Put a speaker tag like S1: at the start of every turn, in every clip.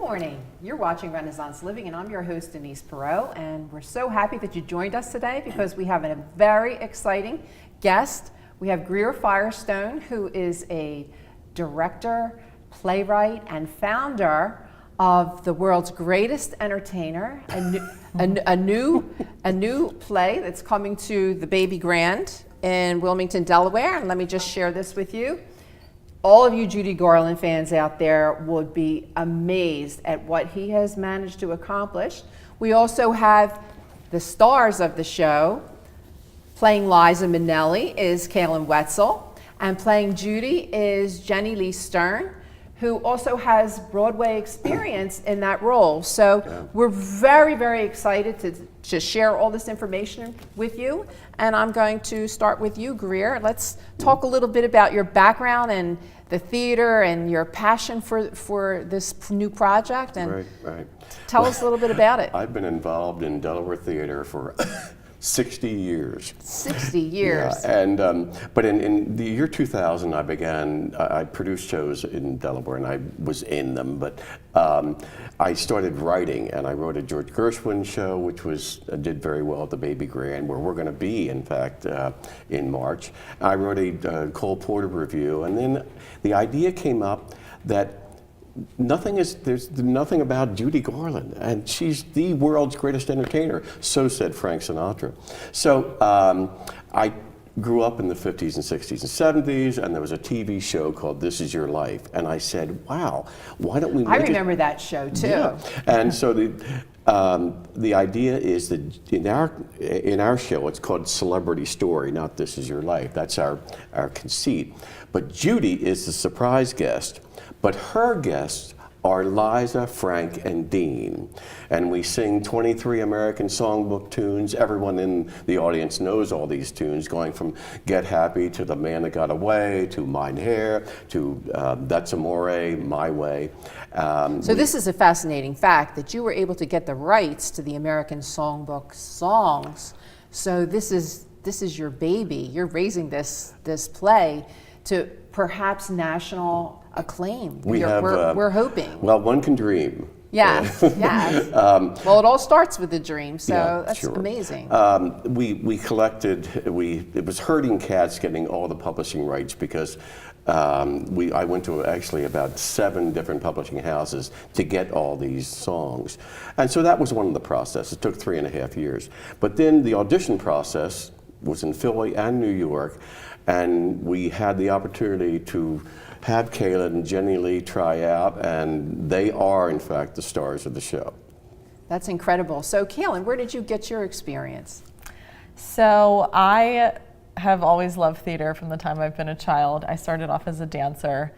S1: morning. You're watching Renaissance Living, and I'm your host, Denise Perot, and we're so happy that you joined us today because we have a very exciting guest. We have Greer Firestone, who is a director, playwright, and founder of the world's greatest entertainer, a new play that's coming to the Baby Grand in Wilmington, Delaware. And let me just share this with you. All of you Judy Garland fans out there would be amazed at what he has managed to accomplish. We also have the stars of the show. Playing Liza Minnelli is Kalin, and playing Judy is Jenny Lee Stern, who also has Broadway experience in that role. So we're very, very excited to share all this information with you. And I'm going to start with you, Greer. Let's talk a little bit about your background and the theater and your passion for this new project. And tell us a little bit about it.
S2: I've been involved in Delaware theater for 60 years.
S1: 60 years.
S2: Yeah, and but in the year 2000, I produced shows in Delaware, and I was in them. But I started writing, and I wrote a George Gershwin show, which did very well at the Baby Grand, where we're going to be, in fact, in March. I wrote a Cole Porter review, and then the idea came up that there's nothing about Judy Garland, and she's the world's greatest entertainer, so said Frank Sinatra. So I grew up in the 50s and 60s and 70s, and there was a TV show called This Is Your Life, and I said, wow, why don't we make
S1: I remember that show too.
S2: Yeah. And so the idea is that in our show, it's called Celebrity Story, not This Is Your Life. That's our conceit. But Judy is the surprise guest. But her guests are Liza, Frank, and Dean. And we sing 23 American songbook tunes. Everyone in the audience knows all these tunes, going from Get Happy to The Man That Got Away, to Mine Hair, to That's Amore, My Way.
S1: So this is a fascinating fact that you were able to get the rights to the American songbook songs. So this is your baby. You're raising this play to perhaps national acclaim. We're hoping.
S2: Well, one can dream.
S1: Yes, yes. Well, it all starts with a dream, so
S2: yeah,
S1: that's
S2: sure.
S1: amazing.
S2: We collected, it was herding cats getting all the publishing rights because I went to actually about 7 different publishing houses to get all these songs. And so that was one of the processes. It took 3.5 years. But then the audition process was in Philly and New York, and we had the opportunity to have Kalin and Jenny Lee try out, and they are, in fact, the stars of the show.
S1: That's incredible. So, Kalin, where did you get your experience?
S3: So, I have always loved theater from the time I've been a child. I started off as a dancer,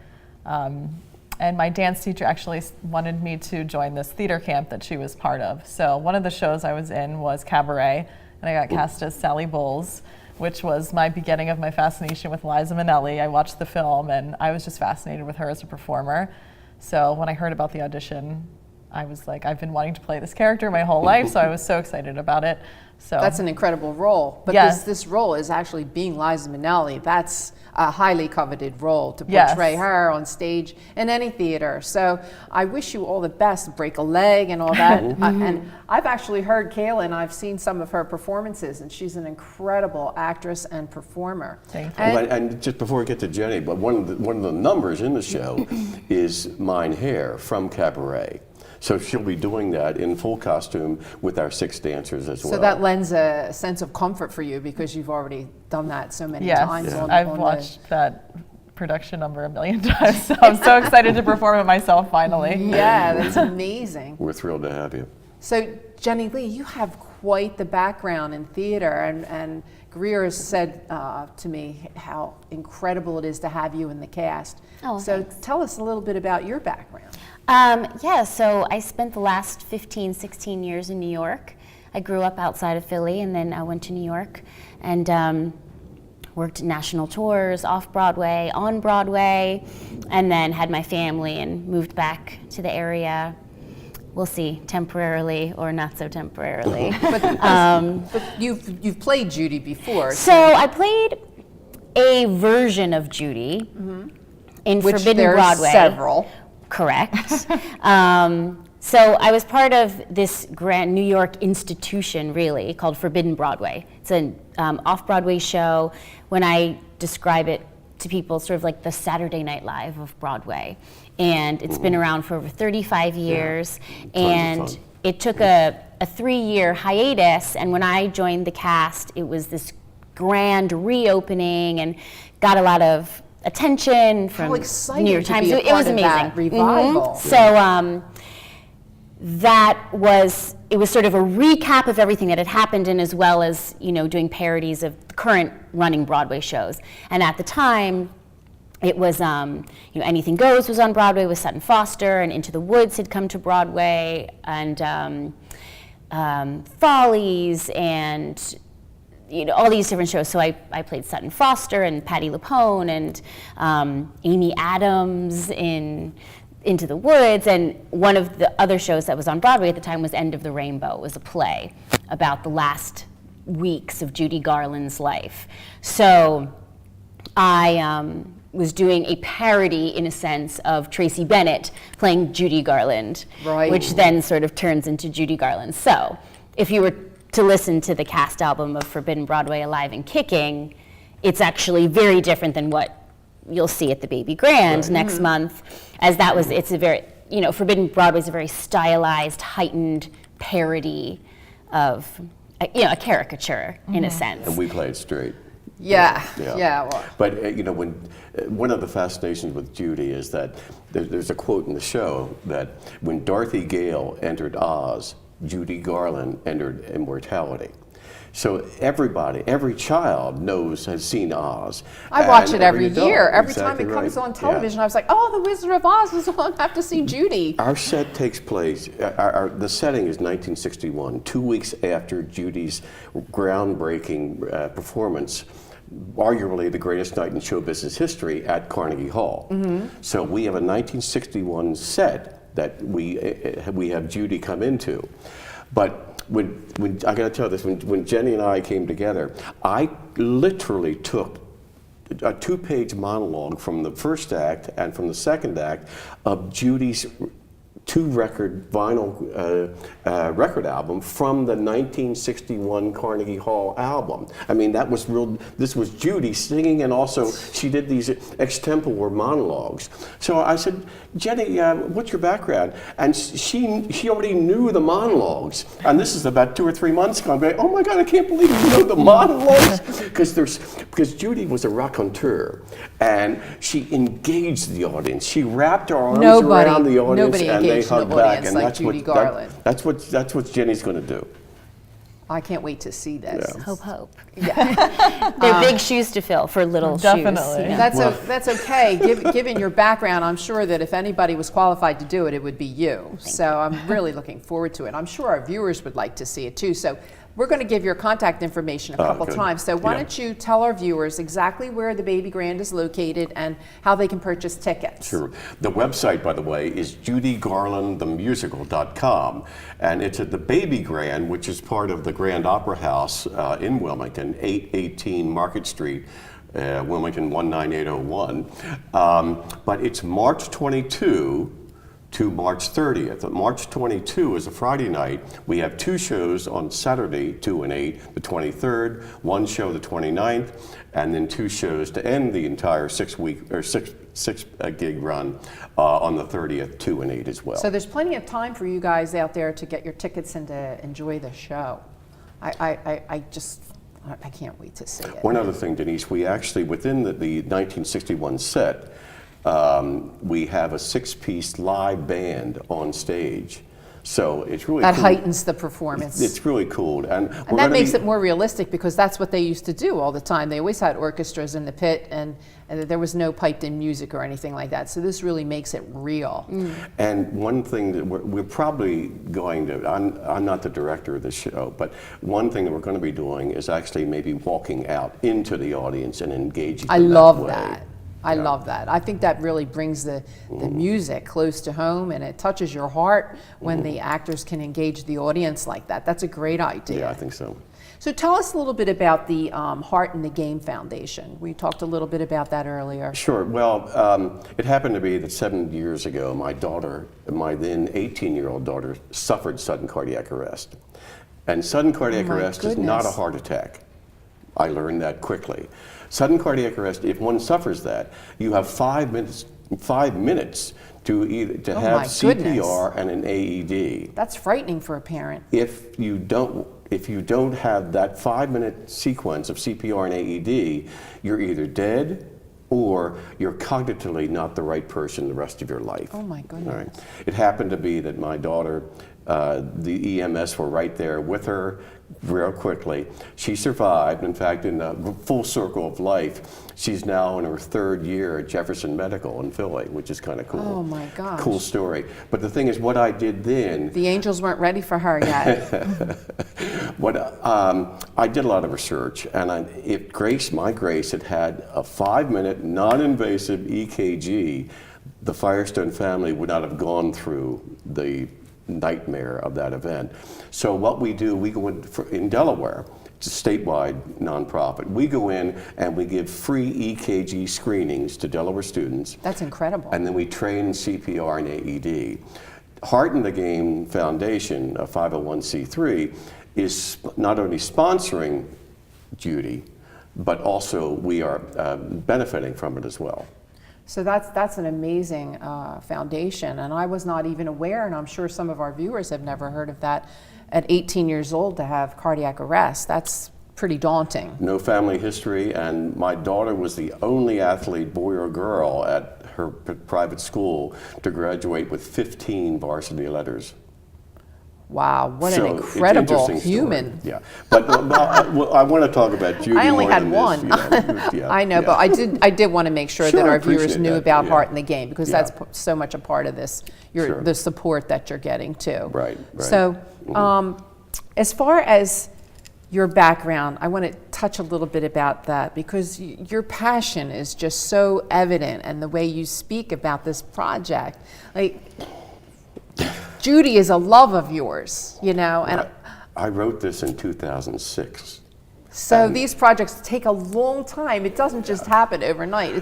S3: and my dance teacher actually wanted me to join this theater camp that she was part of. So, one of the shows I was in was Cabaret, and I got cast as Sally Bowles, which was my beginning of my fascination with Liza Minnelli. I watched the film, and I was just fascinated with her as a performer. So when I heard about the audition, I was like, I've been wanting to play this character my whole life, so I was so excited about it. So
S1: that's an incredible role. But
S3: yes.
S1: this role is actually being Liza Minnelli. That's a highly coveted role to portray
S3: yes.
S1: her on stage in any theater. So I wish you all the best, break a leg and all that. And I've actually heard Kalin, I've seen some of her performances, and she's an incredible actress and performer.
S3: Thank you.
S2: And just before we get to Jenny, but one of the numbers in the show is Mine Hair from Cabaret. So she'll be doing that in full costume with our 6 dancers as well.
S1: So that lends a sense of comfort for you because you've already done that so many
S3: yes.
S1: times.
S3: Yeah. I've watched that production number 1 million times, so I'm so excited to perform it myself finally.
S1: Yeah, that's amazing.
S2: We're thrilled to have you.
S1: So Jenny Lee, you have quite the background in theater, and Greer has said to me how incredible it is to have you in the cast.
S4: Oh,
S1: so
S4: thanks.
S1: tell us a little bit about your background.
S4: Yeah, so I spent the last 15, 16 years in New York. I grew up outside of Philly, and then I went to New York and worked national tours, off-Broadway, on Broadway, and then had my family and moved back to the area. We'll see, temporarily or not so temporarily.
S1: But you've played Judy before.
S4: So I played a version of Judy in
S1: Which
S4: Forbidden
S1: there's
S4: Broadway.
S1: several.
S4: Correct. So I was part of this grand New York institution, really, called Forbidden Broadway. It's an off-Broadway show. When I describe it to people, sort of like the Saturday Night Live of Broadway. And it's been around for over 35 years.
S2: Yeah.
S4: And it took a 3-year hiatus. And when I joined the cast, it was this grand reopening and got a lot of attention from
S1: How exciting
S4: New York
S1: to
S4: Times.
S1: be a
S4: It was
S1: part of
S4: amazing.
S1: that revival.
S4: So it was sort of a recap of everything that had happened, and as well as, doing parodies of the current running Broadway shows. And at the time, it was, Anything Goes was on Broadway with Sutton Foster, and Into the Woods had come to Broadway, and Follies, and all these different shows. So I played Sutton Foster and Patti LuPone and Amy Adams in Into the Woods, and one of the other shows that was on Broadway at the time was End of the Rainbow. It was a play about the last weeks of Judy Garland's life. So I was doing a parody, in a sense, of Tracy Bennett playing Judy Garland,
S1: Right.
S4: which then sort of turns into Judy Garland. So if you were to listen to the cast album of Forbidden Broadway Alive and Kicking, it's actually very different than what you'll see at the Baby Grand next month, as that was, it's a very, Forbidden Broadway is a very stylized, heightened parody of, a caricature, in a sense.
S2: And we played straight.
S1: Yeah.
S2: Yeah.
S1: Well,
S2: But when one of the fascinations with Judy is that there's a quote in the show that when Dorothy Gale entered Oz, Judy Garland entered immortality. So every child has seen Oz.
S1: I watch it every
S2: adult.
S1: year. Every
S2: Exactly
S1: time it comes
S2: right.
S1: on television, I was like, oh, The Wizard of Oz is on. I have to see Judy.
S2: Our set takes place, the setting is 1961, 2 weeks after Judy's groundbreaking performance, arguably the greatest night in show business history, at Carnegie Hall. So we have a 1961 set that we have Judy come into. But when I got to tell you this, when Jenny and I came together, I literally took a 2-page monologue from the first act and from the second act of Judy's 2-record vinyl record album from the 1961 Carnegie Hall album. I mean, that was real. This was Judy singing, and also she did these extempore monologues. So I said, Jenny, what's your background? And she already knew the monologues. And this is about 2 or 3 months ago. I'm going, oh my God, I can't believe you know the monologues. Because Judy was a raconteur, and she engaged the audience. She wrapped her arms around the audience, and they hugged back. And
S1: like Judy Garland.
S2: That's what Jenny's going to do.
S1: I can't wait to see this.
S2: Yeah.
S4: Hope. They're big shoes to fill for little
S3: Definitely.
S4: shoes.
S1: That's okay. Given your background, I'm sure that if anybody was qualified to do it, it would be you. So I'm really looking forward to it. I'm sure our viewers would like to see it too. So we're going to give your contact information a couple
S2: good.
S1: times. So why don't you tell our viewers exactly where the Baby Grand is located and how they can purchase tickets?
S2: Sure. The website, by the way, is judygarlandthemusical.com, and it's at the Baby Grand, which is part of the Grand Opera House in Wilmington, 818 Market Street, Wilmington 19801. But it's March 22 to March 30th. March 22 is a Friday night. We have 2 shows on Saturday, 2 and 8, the 23rd, 1 show the 29th, and then 2 shows to end the entire 6 gig run on the 30th, 2 and 8 as well.
S1: So there's plenty of time for you guys out there to get your tickets and to enjoy the show. I can't wait to see it.
S2: One other thing, Denise, we actually, within the 1961 set, we have a 6-piece live band on stage. So it's really
S1: That
S2: cool.
S1: heightens the performance.
S2: It's really cool. And
S1: that makes it more realistic, because that's what they used to do all the time. They always had orchestras in the pit, and there was no piped in music or anything like that. So this really makes it real.
S2: And one thing that we're probably going to, I'm not the director of the show, but one thing that we're going to be doing is actually maybe walking out into the audience and engaging
S1: I
S2: them
S1: love
S2: way.
S1: that. I love that. I think that really brings the music close to home, and it touches your heart when the actors can engage the audience like that. That's a great idea.
S2: Yeah, I think so.
S1: So tell us a little bit about the Heart in the Game Foundation. We talked a little bit about that earlier.
S2: Sure. Well, it happened to be that 7 years ago, my daughter, my then 18-year-old daughter, suffered sudden cardiac arrest. And sudden cardiac arrest is not a heart attack. I learned that quickly. Sudden cardiac arrest, if one suffers that, you have 5 minutes to have CPR and an AED.
S1: That's frightening for a parent.
S2: If you don't have that 5-minute sequence of CPR and AED, you're either dead or you're cognitively not the right person the rest of your life.
S1: Oh my goodness.
S2: All right. It happened to be that my daughter, the EMS were right there with her real quickly. She survived. In fact, in the full circle of life, she's now in her 3rd year at Jefferson Medical in Philly, which is kind of cool.
S1: Oh my gosh.
S2: Cool story. But the thing is, what I did then...
S1: The angels weren't ready for her yet.
S2: I did a lot of research, and if my Grace had had a 5-minute non-invasive EKG, the Firestone family would not have gone through the nightmare of that event. So what we do, we go in Delaware, it's a statewide nonprofit. We go in and we give free EKG screenings to Delaware students.
S1: That's incredible.
S2: And then we train CPR and AED. Heart in the Game Foundation, a 501c3, is not only sponsoring Judy, but also we are benefiting from it as well.
S1: So that's an amazing foundation, and I was not even aware, and I'm sure some of our viewers have never heard of that, at 18 years old to have cardiac arrest. That's pretty daunting.
S2: No family history, and my daughter was the only athlete, boy or girl, at her private school to graduate with 15 varsity letters.
S1: Wow, what
S2: So
S1: an
S2: it's
S1: incredible
S2: interesting story.
S1: human.
S2: Yeah, but I want to talk about Judy.
S1: I only
S2: more
S1: had
S2: than
S1: one.
S2: This, yeah,
S1: I know,
S2: yeah.
S1: but I did want to make sure
S2: Sure,
S1: that
S2: I
S1: our viewers
S2: appreciate
S1: knew
S2: that,
S1: about
S2: yeah.
S1: Heart in the Game, because
S2: Yeah.
S1: that's so much a part of this,
S2: Sure.
S1: the support that you're getting too.
S2: Right.
S1: So, as far as your background, I want to touch a little bit about that, because your passion is just so evident, and the way you speak about this project, like Judy is a love of yours, you know, and
S2: I wrote this in 2006.
S1: so these projects take a long time. It doesn't just happen overnight.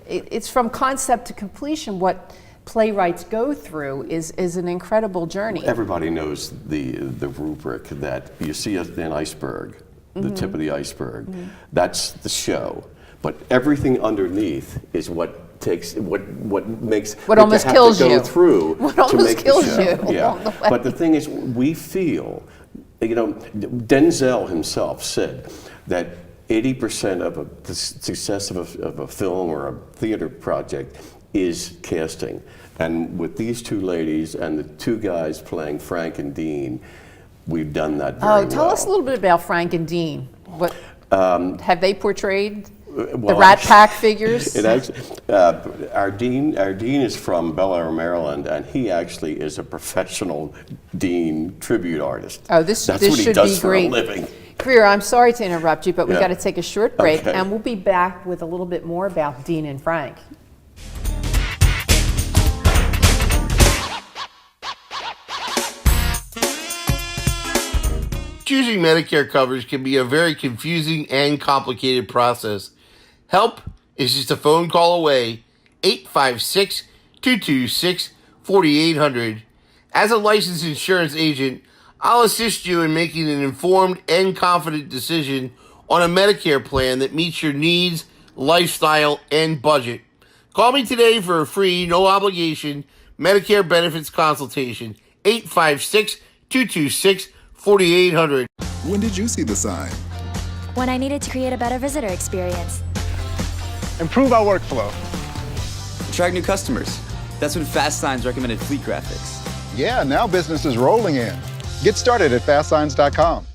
S1: It's from concept to completion. What playwrights go through is an incredible journey.
S2: Everybody knows the rubric that you see an iceberg, the tip of the iceberg. That's the show, but everything underneath is what makes
S1: What almost kills
S2: to go
S1: you.
S2: through
S1: What
S2: to
S1: almost
S2: make the
S1: kills
S2: show.
S1: you
S2: Yeah.
S1: along the way.
S2: But the thing is, we feel, you know, Denzel himself said that 80% of the success of a film or a theater project is casting. And with these two ladies and the two guys playing Frank and Dean, we've done that very well.
S1: Tell us a little bit about Frank and Dean. What have they portrayed? The
S2: Well,
S1: Rat Pack figures?
S2: It actually, our dean is from Bel Air, Maryland, and he actually is a professional Dean tribute artist.
S1: Oh,
S2: That's
S1: this
S2: what he
S1: should
S2: does
S1: be
S2: for
S1: great.
S2: a living.
S1: Greer, I'm sorry to interrupt you, but we
S2: Yeah.
S1: got to take a short break,
S2: Okay.
S1: and we'll be back with a little bit more about Dean and Frank.
S5: Choosing Medicare coverage can be a very confusing and complicated process. Help is just a phone call away, 856-226-4800. As a licensed insurance agent, I'll assist you in making an informed and confident decision on a Medicare plan that meets your needs, lifestyle, and budget. Call me today for a free, no obligation Medicare benefits consultation, 856-226-4800.
S6: When did you see the sign?
S7: When I needed to create a better visitor experience.
S8: Improve our workflow.
S9: Attract new customers. That's when Fast Signs recommended Fleet Graphics.
S6: Yeah, now business is rolling in. Get started at fastsigns.com.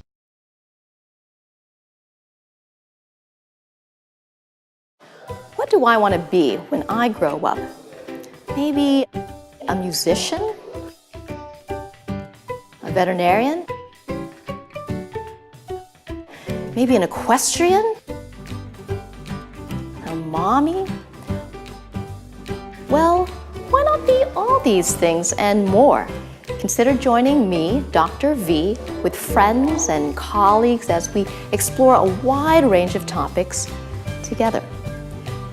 S10: What do I want to be when I grow up? Maybe a musician? A veterinarian? Maybe an equestrian? A mommy? Well, why not be all these things and more? Consider joining me, Dr. V, with friends and colleagues as we explore a wide range of topics together.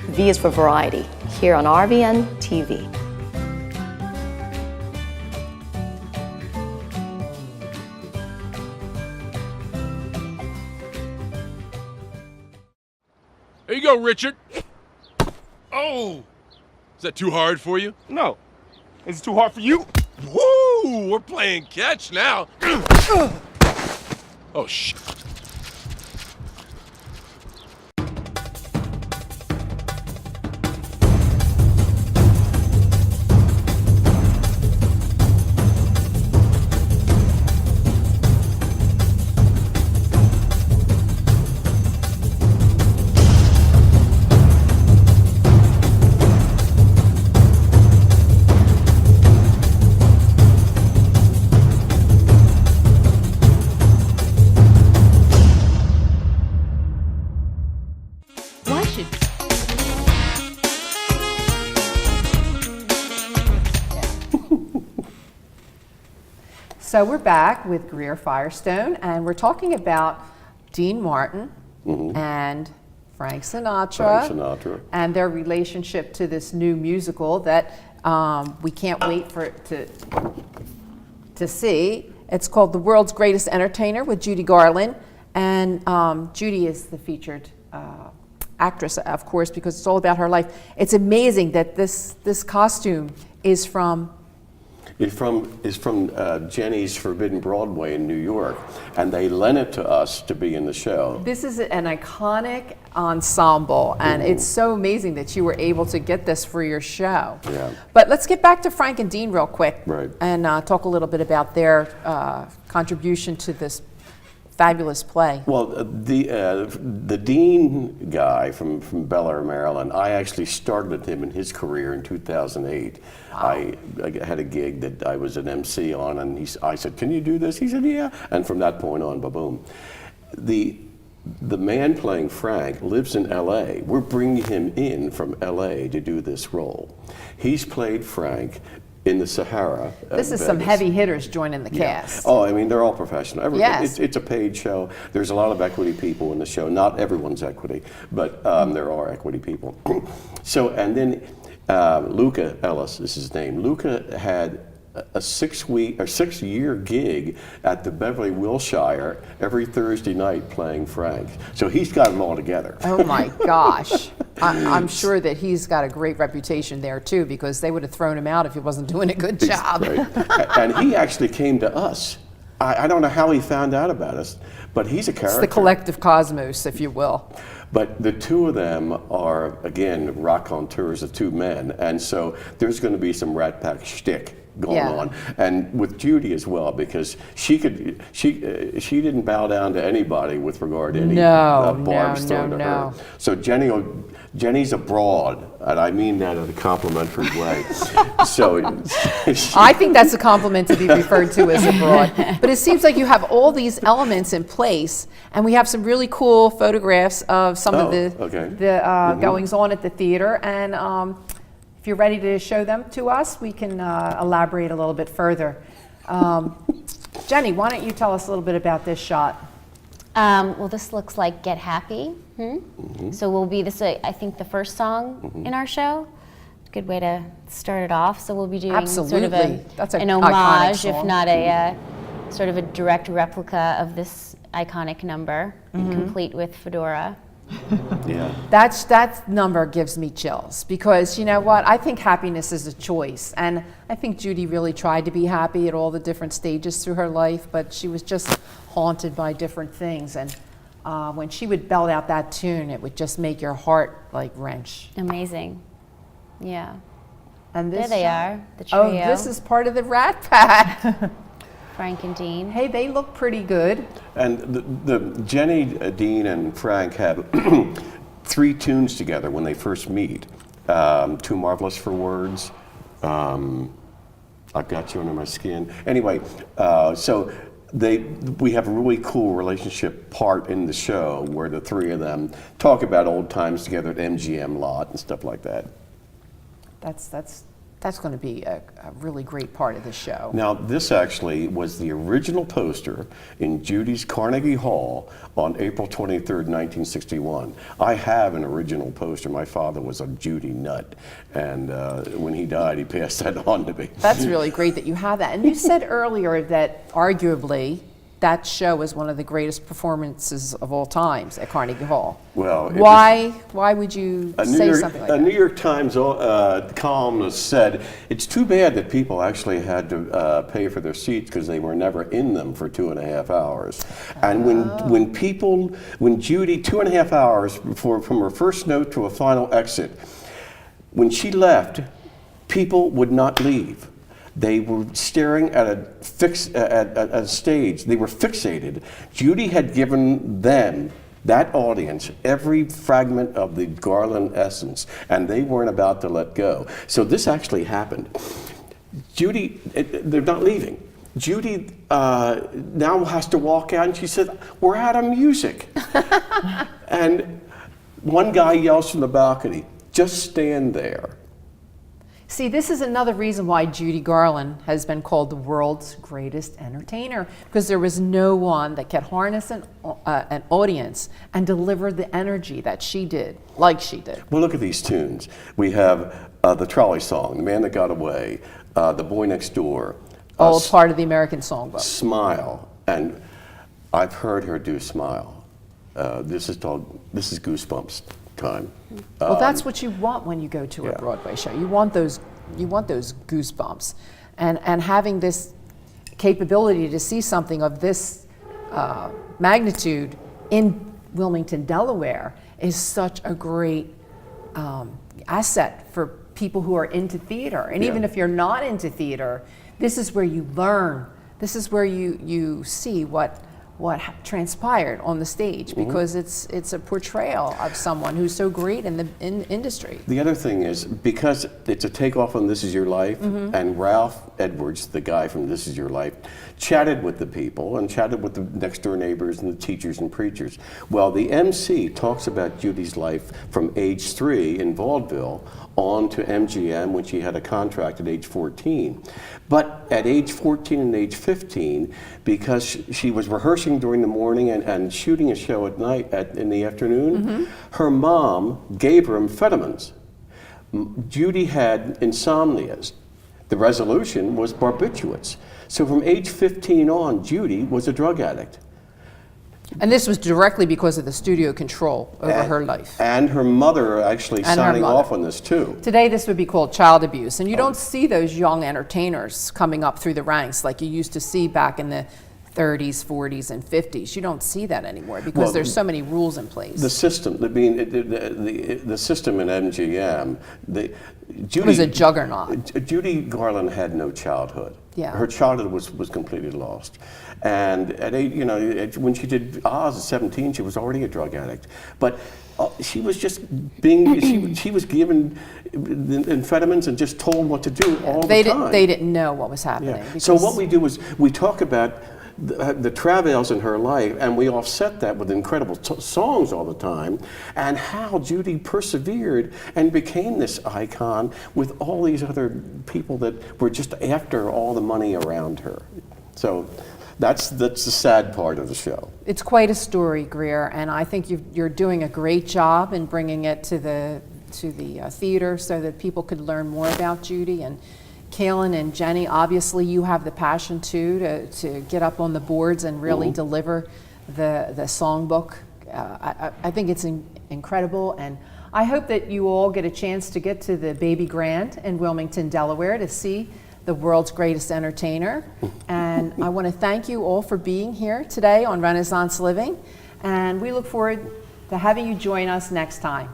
S10: V is for variety, here on RVN TV.
S11: There you go, Richard. Oh! Is that too hard for you?
S8: No. Is it too hard for you?
S11: Woo! We're playing catch now. Oh, shit.
S1: So we're back with Greer Firestone, and we're talking about Dean Martin and Frank Sinatra, and their relationship to this new musical that we can't wait for it to see. It's called The World's Greatest Entertainer with Judy Garland, and Judy is the featured actress, of course, because it's all about her life. It's amazing that this costume is from
S2: Jenny's Forbidden Broadway in New York, and they lent it to us to be in the show.
S1: This is an iconic ensemble, and it's so amazing that you were able to get this for your show.
S2: Yeah.
S1: But let's get back to Frank and Dean real quick,
S2: Right.
S1: and talk a little bit about their contribution to this fabulous play.
S2: Well, the Dean guy from Bel Air, Maryland, I actually started him in his career in 2008. I had a gig that I was an MC on, and I said, "Can you do this?" He said, "Yeah." And from that point on, ba-boom. The man playing Frank lives in LA. We're bringing him in from LA to do this role. He's played Frank in the Sahara.
S1: This is some heavy hitters joining the cast.
S2: Oh, I mean, they're all professional.
S1: Yes.
S2: It's a paid show. There's a lot of equity people in the show. Not everyone's equity, but there are equity people. So, and then Luca Ellis is his name. Luca had a 6-year gig at the Beverly Wilshire every Thursday night playing Frank. So he's got them all together.
S1: Oh my gosh. I'm sure that he's got a great reputation there too, because they would have thrown him out if he wasn't doing a good job.
S2: Right. And he actually came to us. I don't know how he found out about us, but he's a character.
S1: It's the collective cosmos, if you will.
S2: But the two of them are, again, raconteurs, the two men, and so there's going to be some Rat Pack shtick going on, and with Judy as well, because she didn't bow down to anybody with regard to any barbs thrown to her. So Jenny's a broad, and I mean that in a complimentary way. So
S1: I think that's a compliment to be referred to as a broad. But it seems like you have all these elements in place, and we have some really cool photographs of some of the goings on at the theater. And if you're ready to show them to us, we can elaborate a little bit further. Jenny, why don't you tell us a little bit about this shot?
S4: Well, this looks like Get Happy. So we'll be I think, the first song in our show. Good way to start it off. So we'll be doing sort of an homage, if not a sort of a direct replica of this iconic number, complete with fedora.
S2: Yeah.
S1: That number gives me chills, because you know what? I think happiness is a choice, and I think Judy really tried to be happy at all the different stages through her life, but she was just haunted by different things, and when she would belt out that tune, it would just make your heart like wrench.
S4: Amazing. Yeah.
S1: And this
S4: there they are, the trio.
S1: Oh, this is part of the Rat Pack.
S4: Frank and Dean.
S1: Hey, they look pretty good.
S2: And the Jenny, Dean, and Frank have 3 tunes together when they first meet. Too Marvelous for Words. I've Got You Under My Skin. Anyway, so we have a really cool relationship part in the show where the 3 of them talk about old times together at MGM lot and stuff like that.
S1: That's that's going to be a really great part of the show.
S2: Now, this actually was the original poster in Judy's Carnegie Hall on April 23rd, 1961. I have an original poster. My father was a Judy nut, and when he died, he passed that on to me.
S1: That's really great that you have that. And you said earlier that arguably that show is one of the greatest performances of all times at Carnegie Hall.
S2: Well,
S1: why would you say something like that?
S2: A New York Times columnist said, it's too bad that people actually had to pay for their seats because they were never in them for 2.5 hours. And when Judy, 2.5 hours from her first note to a final exit, when she left, people would not leave. They were staring at a stage. They were fixated. Judy had given them, that audience, every fragment of the Garland essence, and they weren't about to let go. So this actually happened. Judy, they're not leaving. Judy now has to walk out, and she said, "We're out of music." And one guy yells from the balcony, "Just stand there."
S1: See, this is another reason why Judy Garland has been called the world's greatest entertainer, because there was no one that could harness an audience and deliver the energy that she did, like she did.
S2: Well, look at these tunes. We have the trolley song, "The Man That Got Away," "The Boy Next Door."
S1: All part of the American Songbook.
S2: "Smile," and I've heard her do "Smile." This is Goosebumps time.
S1: Well, that's what you want when you go to a Broadway show. You want those goosebumps, and having this capability to see something of this magnitude in Wilmington, Delaware, is such a great asset for people who are into theater. And even if you're not into theater, this is where you learn. This is where you see what transpired on the stage, because it's a portrayal of someone who's so great in the industry.
S2: The other thing is, because it's a takeoff on This Is Your Life, and Ralph Edwards, the guy from This Is Your Life, chatted with the people and chatted with the next door neighbors and the teachers and preachers. Well, the MC talks about Judy's life from age 3 in vaudeville on to MGM when she had a contract at age 14. But at age 14 and age 15, because she was rehearsing during the morning and shooting a show at night in the afternoon, her mom gave her amphetamines. Judy had insomnias. The resolution was barbiturates. So from age 15 on, Judy was a drug addict.
S1: And this was directly because of the studio control over her life.
S2: And her mother actually signing off on this too.
S1: Today this would be called child abuse, and you don't see those young entertainers coming up through the ranks like you used to see back in the 30s, 40s, and 50s. You don't see that anymore because there's so many rules in place.
S2: The system, the system in MGM,
S1: it was a juggernaut.
S2: Judy Garland had no childhood.
S1: Yeah.
S2: Her childhood was completely lost. And at when she did Oz at 17, she was already a drug addict. But she was just being, she was given amphetamines and just told what to do all the time.
S1: They didn't know what was happening.
S2: Yeah. So what we do is we talk about the travails in her life, and we offset that with incredible songs all the time, and how Judy persevered and became this icon with all these other people that were just after all the money around her. So that's the sad part of the show.
S1: It's quite a story, Greer, and I think you're doing a great job in bringing it to the theater so that people could learn more about Judy. And Kalin and Jenny, obviously you have the passion too to get up on the boards and really deliver the songbook. I think it's incredible, and I hope that you all get a chance to get to the Baby Grand in Wilmington, Delaware to see the world's greatest entertainer. And I want to thank you all for being here today on Renaissance Living, and we look forward to having you join us next time.